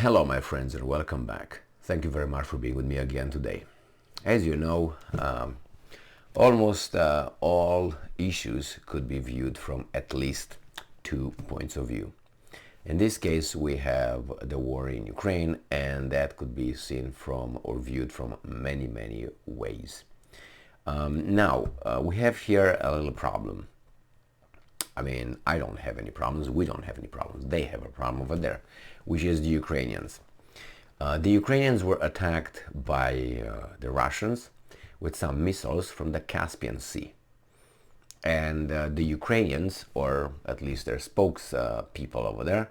Hello my friends and welcome back. Thank you very much for being with me again today. As you know, almost all issues could be viewed from at least 2 points of view. In this case we have the war in Ukraine, and that could be seen from or viewed from many ways. We have here a little problem. I mean, I don't have any problems, we don't have any problems. They have a problem over there, which is the Ukrainians. The Ukrainians were attacked by the Russians with some missiles from the Caspian Sea. And the Ukrainians, or at least their spokespeople over there,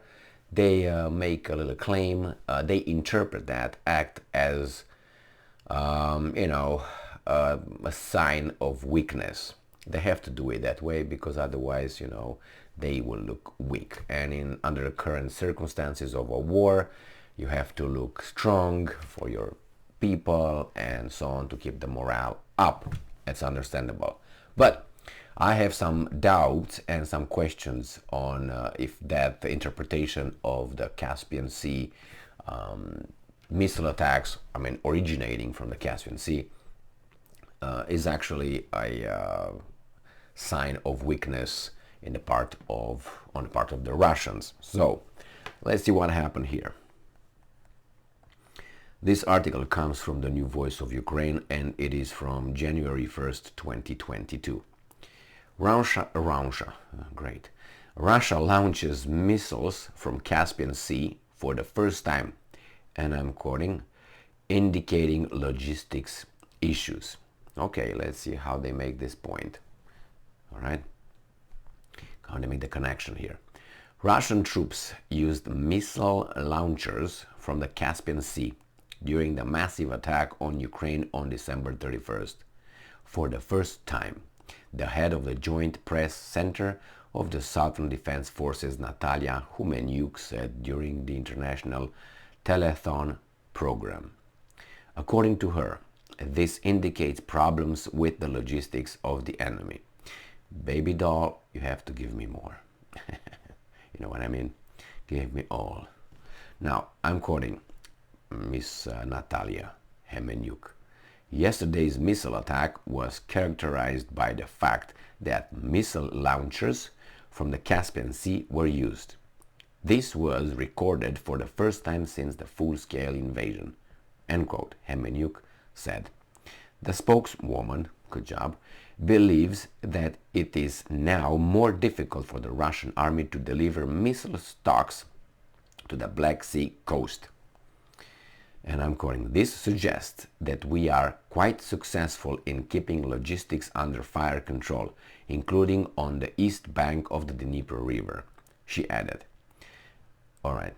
they make a little claim. They interpret that act as, a sign of weakness. They have to do it that way because otherwise, they will look weak. And under the current circumstances of a war, you have to look strong for your people and so on to keep the morale up. It's understandable. But I have some doubts and some questions on if that interpretation of the Caspian Sea missile attacks, originating from the Caspian Sea, is actually a sign of weakness on the part of the Russians. So let's see what happened here. This article comes from the New Voice of Ukraine, and it is from January 1st, 2022. Russia launches missiles from Caspian Sea for the first time, and I'm quoting, indicating logistics issues. Okay, let's see how they make this point. All right, how they make the connection here. Russian troops used missile launchers from the Caspian Sea during the massive attack on Ukraine on December 31st. For the first time, the head of the Joint Press Center of the Southern Defense Forces, Natalia Humenyuk, said during the International Telethon program. According to her, this indicates problems with the logistics of the enemy. Baby doll, you have to give me more. You know what I mean? Give me all. Now, I'm quoting Miss Natalia Humenyuk. Yesterday's missile attack was characterized by the fact that missile launchers from the Caspian Sea were used. This was recorded for the first time since the full-scale invasion, end quote, Humenyuk said. The spokeswoman, good job, believes that it is now more difficult for the Russian army to deliver missile stocks to the Black Sea coast. And I'm quoting, this suggests that we are quite successful in keeping logistics under fire control, including on the east bank of the Dnieper River, she added. All right.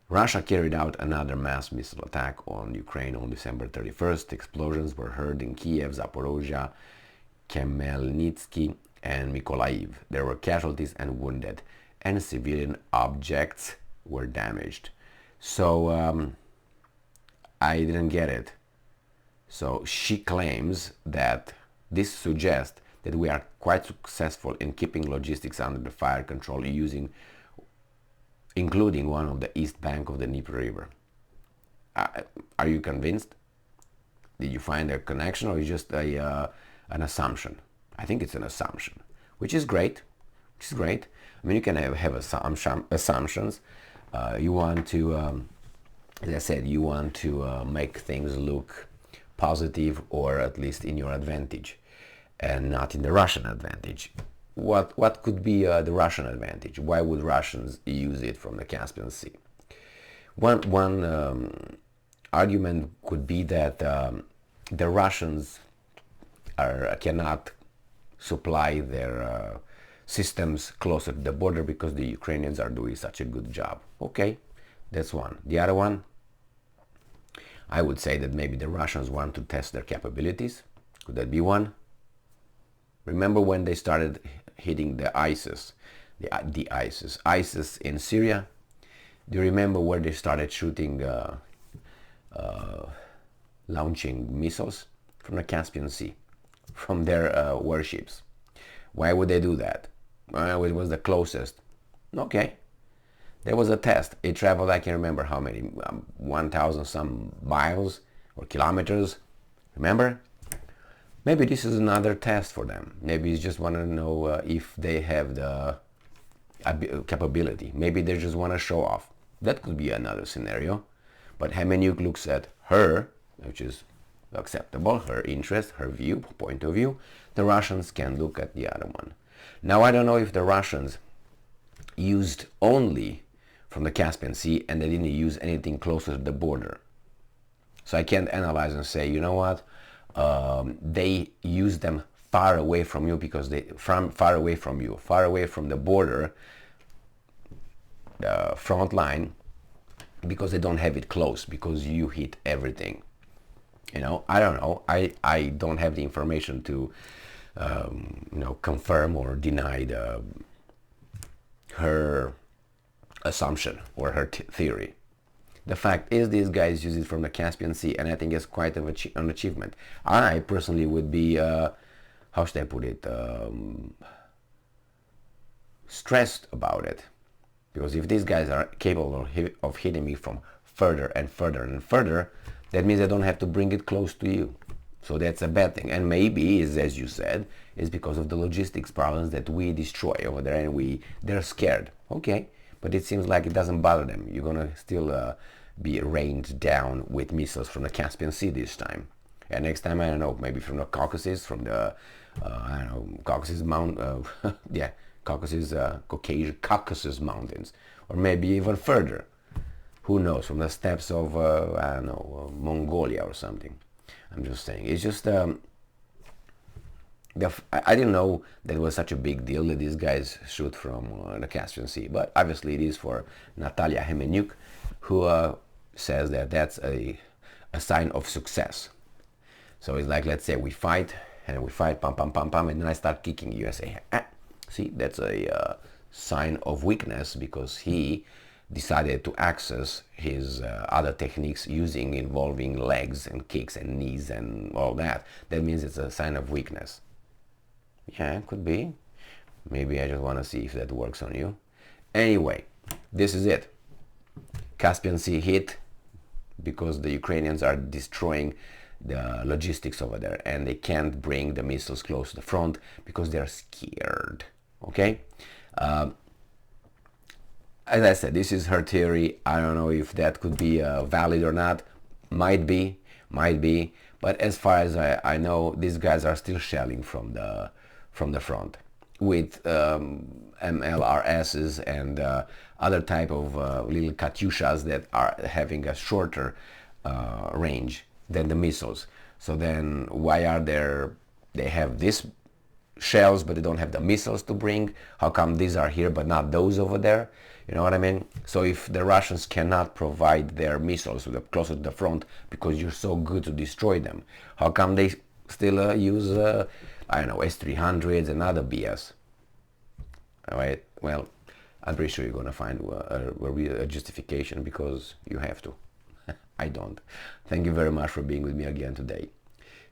Russia carried out another mass missile attack on Ukraine on December 31st. Explosions were heard in Kiev, Zaporozhye, Khmelnytsky, and Mykolaiv. There were casualties and wounded, and civilian objects were damaged. So, I didn't get it. So she claims that this suggests that we are quite successful in keeping logistics under the fire control including one of the east bank of the Dnieper River. Are you convinced? Did you find a connection, or is just an assumption? I think it's an assumption, which is great. I mean, you can have assumptions. You want to, as I said, you want to make things look positive, or at least in your advantage, and not in the Russian advantage. What could be the Russian advantage? Why would Russians use it from the Caspian Sea? One argument could be that the Russians cannot supply their systems closer to the border because the Ukrainians are doing such a good job. Okay, that's one. The other one, I would say that maybe the Russians want to test their capabilities. Could that be one? Remember when they started hitting the ISIS in Syria? Do you remember where they started shooting, launching missiles from the Caspian Sea, from their warships? Why would they do that? Well, it was the closest. Okay, There was a test. It traveled, I can't remember how many, 1,000 some miles or kilometers. Remember? Maybe this is another test for them. Maybe you just want to know if they have the capability. Maybe they just want to show off. That could be another scenario. But Hemenyuk looks at her, which is acceptable, her interest, her view, point of view. The Russians can look at the other one. Now I don't know if the Russians used only from the Caspian Sea and they didn't use anything closer to the border. So I can't analyze and say, you know what, they use them far away from you because far away from the border, the front line, because they don't have it close, because you hit everything. You know, I don't know. I don't have the information to, confirm or deny her assumption or her theory. The fact is, these guys use it from the Caspian Sea, and I think it's quite of an achievement. I personally would be, how should I put it, stressed about it. Because if these guys are capable of hitting me from further and further and further, that means I don't have to bring it close to you. So that's a bad thing. And maybe, as you said, is because of the logistics problems that we destroy over there, and they're scared. Okay, but it seems like it doesn't bother them. You're gonna still be rained down with missiles from the Caspian Sea this time. And next time, I don't know, maybe from the Caucasus, from the Caucasus Caucasus Mountains, or maybe even further. Who knows? From the steppes of Mongolia or something. I'm just saying. It's just I didn't know that it was such a big deal that these guys shoot from the Caspian Sea, but obviously it is for Natalia Hemenyuk, who says that that's a sign of success. So it's like, let's say we fight, pam, pam, pam, pam, and then I start kicking you and say, see, that's a sign of weakness, because he decided to access his other techniques involving legs and kicks and knees and all that. That means it's a sign of weakness. Yeah, it could be. Maybe I just want to see if that works on you. Anyway, this is it. Caspian Sea hit because the Ukrainians are destroying the logistics over there, and they can't bring the missiles close to the front because they're scared. Okay? As I said, this is her theory. I don't know if that could be valid or not. Might be. But as far as I know, these guys are still shelling from the front with MLRSs and other type of little Katyushas that are having a shorter range than the missiles. So then why are they have this shells but they don't have the missiles to bring? How come these are here but not those over there? You know what I mean? So if the Russians cannot provide their missiles closer to the front because you're so good to destroy them, how come they still use S-300s and other BS? All right, well, I'm pretty sure you're going to find a justification, because you have to. I don't. Thank you very much for being with me again today.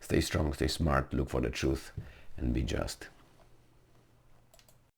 Stay strong, stay smart, look for the truth, and be just.